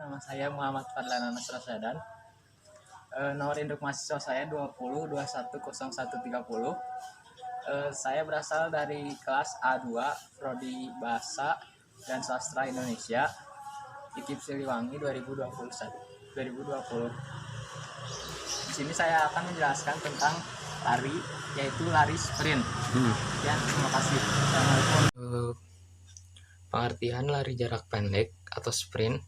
nama saya Muhammad Fadlan Anas Rasadan. Nomor induk mahasiswa saya 20210130. Saya berasal dari kelas A2 Prodi Bahasa dan Sastra Indonesia, IKIP Siliwangi 2020. Di sini saya akan menjelaskan tentang lari, yaitu lari sprint. Ya, terima kasih. Assalamualaikum. Pengertian lari jarak pendek atau sprint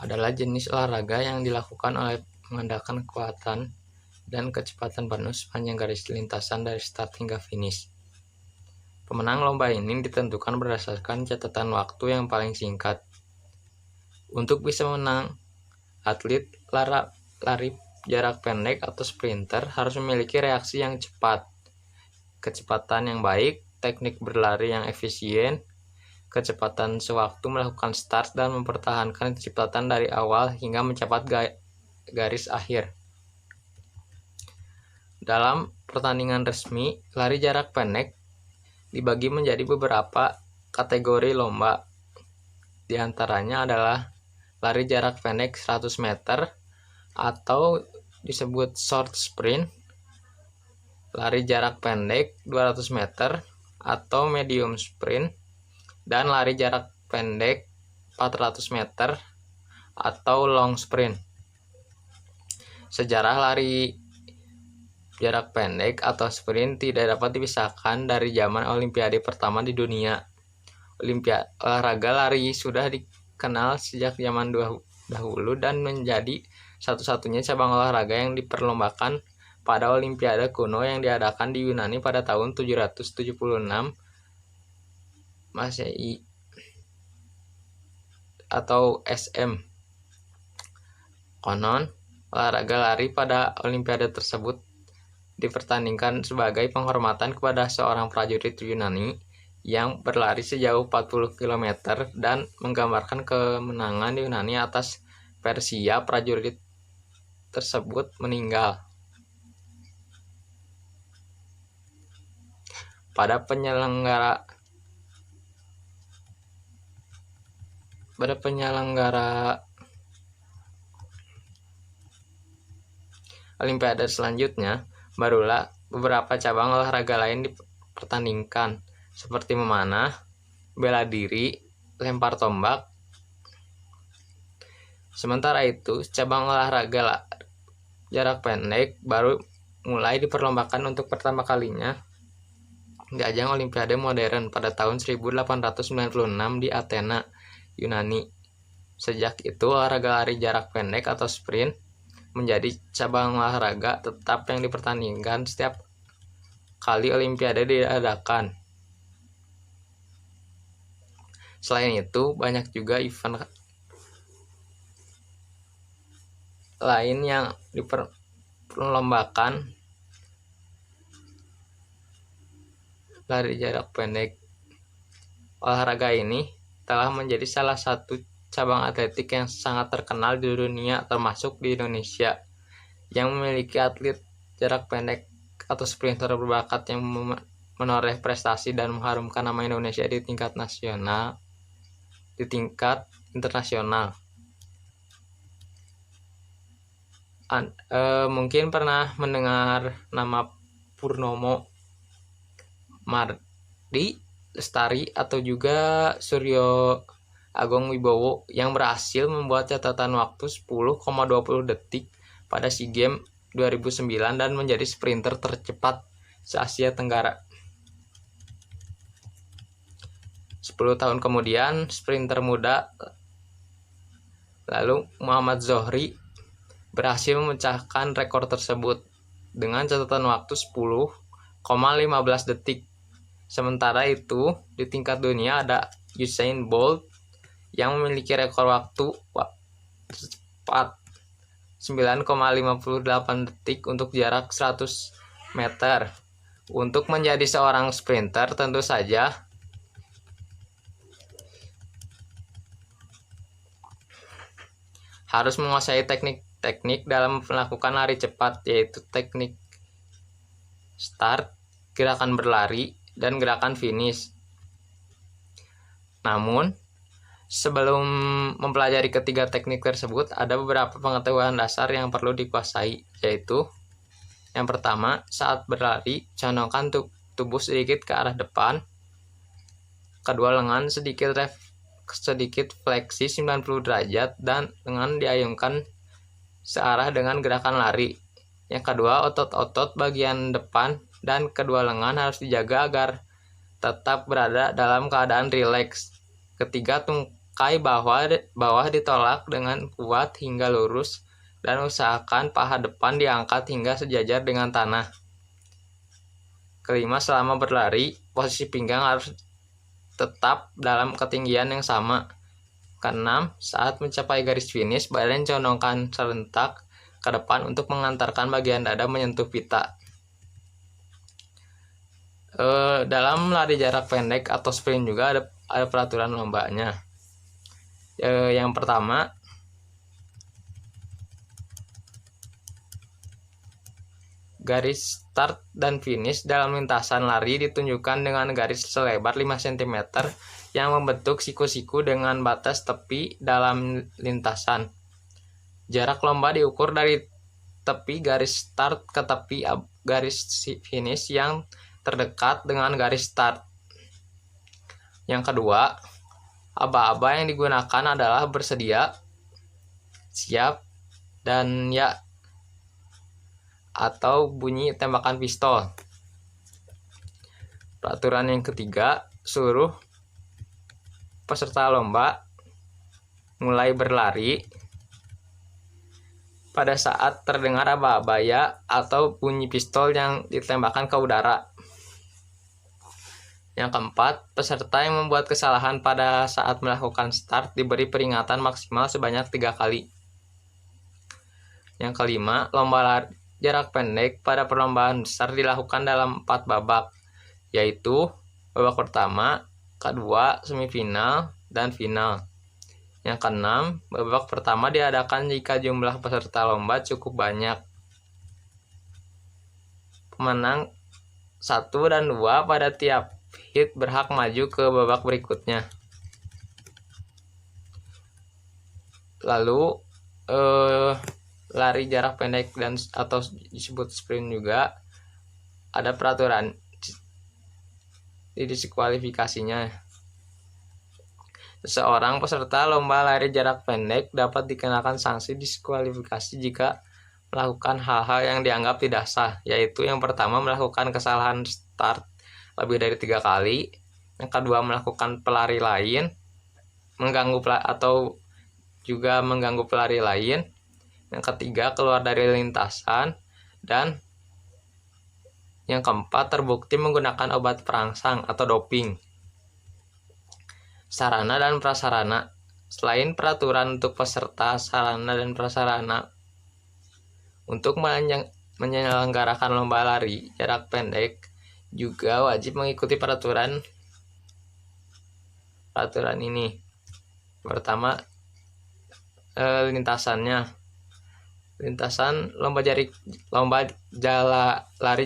adalah jenis olahraga yang dilakukan oleh mengandalkan kekuatan dan kecepatan penuh sepanjang garis lintasan dari start hingga finish. Pemenang lomba ini ditentukan berdasarkan catatan waktu yang paling singkat. Untuk bisa menang, atlet lari jarak pendek atau sprinter harus memiliki reaksi yang cepat, kecepatan yang baik, teknik berlari yang efisien, kecepatan sewaktu melakukan start dan mempertahankan kecepatan dari awal hingga mencapai garis akhir. Dalam pertandingan resmi, lari jarak pendek dibagi menjadi beberapa kategori lomba. Di antaranya adalah lari jarak pendek 100 meter atau disebut short sprint, lari jarak pendek 200 meter atau medium sprint, dan lari jarak pendek 400 meter atau long sprint. Sejarah lari jarak pendek atau sprint tidak dapat dipisahkan dari zaman Olimpiade pertama di dunia. Olahraga lari sudah dikenal sejak zaman dahulu dan menjadi satu-satunya cabang olahraga yang diperlombakan pada Olimpiade kuno yang diadakan di Yunani pada tahun 776 Masehi atau SM. Konon, olahraga lari pada Olimpiade tersebut dipertandingkan sebagai penghormatan kepada seorang prajurit Yunani yang berlari sejauh 40 km dan menggambarkan kemenangan Yunani atas Persia. Prajurit tersebut meninggal. Pada penyelenggara Olimpiade selanjutnya, barulah beberapa cabang olahraga lain dipertandingkan, seperti memanah, bela diri, lempar tombak. Sementara itu, cabang olahraga jarak pendek baru mulai diperlombakan untuk pertama kalinya di ajang Olimpiade modern pada tahun 1896 di Athena, Yunani. Sejak itu, olahraga lari jarak pendek atau sprint menjadi cabang olahraga tetap yang dipertandingkan setiap kali Olimpiade diadakan. Selain itu, banyak juga event lain yang diperlombakan lari jarak pendek. Olahraga ini telah menjadi salah satu cabang atletik yang sangat terkenal di dunia, termasuk di Indonesia, yang memiliki atlet jarak pendek atau sprinter berbakat yang menoreh prestasi dan mengharumkan nama Indonesia di tingkat internasional. Mungkin pernah mendengar nama Purnomo Mardi Lestari atau juga Suryo Agung Wibowo yang berhasil membuat catatan waktu 10,20 detik pada SEA Games 2009 dan menjadi sprinter tercepat se-Asia Tenggara. 10 tahun kemudian, sprinter muda lalu Muhammad Zohri berhasil memecahkan rekor tersebut dengan catatan waktu 10,15 detik. Sementara itu, di tingkat dunia ada Usain Bolt yang memiliki rekor waktu cepat 9,58 detik untuk jarak 100 meter. Untuk menjadi seorang sprinter tentu saja harus menguasai teknik dalam melakukan lari cepat, yaitu teknik start, gerakan berlari, dan gerakan finish. Namun, Sebelum mempelajari ketiga teknik tersebut, ada beberapa pengetahuan dasar yang perlu dikuasai, yaitu yang pertama, saat berlari, condongkan tubuh sedikit ke arah depan. Kedua, lengan sedikit fleksi 90 derajat dan lengan diayunkan searah dengan gerakan lari. Yang kedua, otot-otot bagian depan dan kedua lengan harus dijaga agar tetap berada dalam keadaan rileks. Ketiga, tungkai bawah ditolak dengan kuat hingga lurus dan usahakan paha depan diangkat hingga sejajar dengan tanah. Kelima, selama berlari, posisi pinggang harus tetap dalam ketinggian yang sama. Keenam, saat mencapai garis finish, badan condongkan serentak ke depan untuk mengantarkan bagian dada menyentuh pita. Dalam lari jarak pendek atau sprint juga ada peraturan lombanya. Yang pertama, garis start dan finish dalam lintasan lari ditunjukkan dengan garis selebar 5 cm yang membentuk siku-siku dengan batas tepi dalam lintasan. Jarak lomba diukur dari tepi garis start ke tepi garis finish yang terdekat dengan garis start. Yang kedua, aba-aba yang digunakan adalah bersedia, siap, dan ya, atau bunyi tembakan pistol. Peraturan yang ketiga, seluruh peserta lomba mulai berlari pada saat terdengar aba-aba ya atau bunyi pistol yang ditembakkan ke udara. Yang keempat, peserta yang membuat kesalahan pada saat melakukan start diberi peringatan maksimal sebanyak 3 kali. Yang kelima, lomba lari jarak pendek pada perlombaan besar dilakukan dalam 4 babak, yaitu babak pertama, kedua, semifinal, dan final. Yang keenam, babak pertama diadakan jika jumlah peserta lomba cukup banyak. Pemenang 1 dan 2 pada tiap hit berhak maju ke babak berikutnya. Lalu lari jarak pendek dan atau disebut sprint juga ada peraturan di diskualifikasinya. Seorang peserta lomba lari jarak pendek dapat dikenakan sanksi diskualifikasi jika melakukan hal-hal yang dianggap tidak sah, yaitu yang pertama melakukan kesalahan start lebih dari 3 kali, yang kedua melakukan pelari lain, mengganggu pelari lain, yang ketiga keluar dari lintasan, dan yang keempat terbukti menggunakan obat perangsang atau doping. Sarana dan prasarana. Selain peraturan untuk peserta, sarana dan prasarana untuk menyelenggarakan lomba lari jarak pendek juga wajib mengikuti peraturan ini. Pertama, lintasannya. Lintasan lomba lari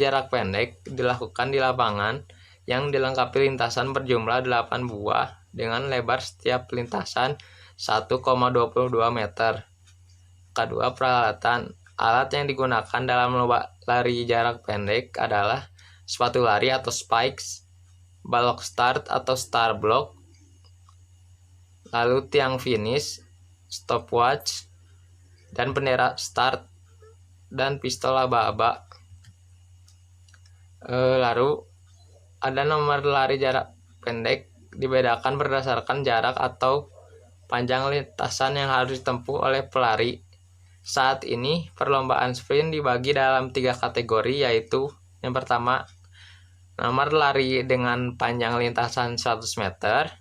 jarak pendek dilakukan di lapangan yang dilengkapi lintasan berjumlah 8 buah dengan lebar setiap lintasan 1,22 meter. Kedua, peralatan. Alat yang digunakan dalam lomba lari jarak pendek adalah sepatu lari atau spikes, balok start atau star block, lalu tiang finish, stopwatch, dan bendera start dan pistol aba-aba. Lalu ada nomor lari jarak pendek dibedakan berdasarkan jarak atau panjang lintasan yang harus ditempuh oleh pelari. Saat ini perlombaan sprint dibagi dalam 3 kategori, yaitu yang pertama nomor lari dengan panjang lintasan 100 meter,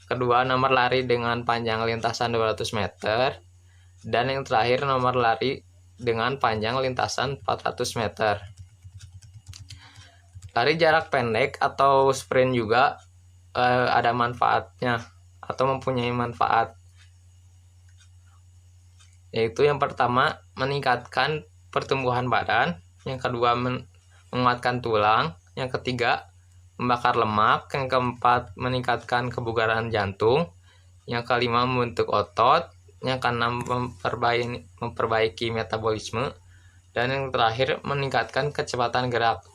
kedua nomor lari dengan panjang lintasan 200 meter, dan yang terakhir nomor lari dengan panjang lintasan 400 meter. Lari jarak pendek atau sprint juga ada manfaatnya atau mempunyai manfaat, yaitu yang pertama meningkatkan pertumbuhan badan, yang kedua menguatkan tulang, yang ketiga membakar lemak, yang keempat meningkatkan kebugaran jantung, Yang kelima, membentuk otot. Yang keenam, memperbaiki metabolisme. Dan yang terakhir, meningkatkan kecepatan gerak.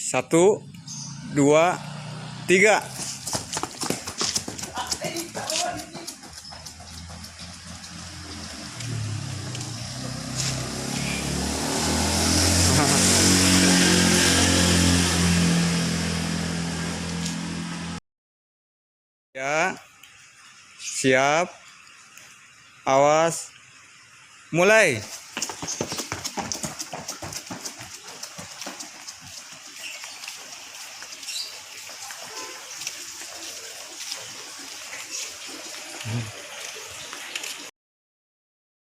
1, 2, 3. Ya, siap, awas, mulai.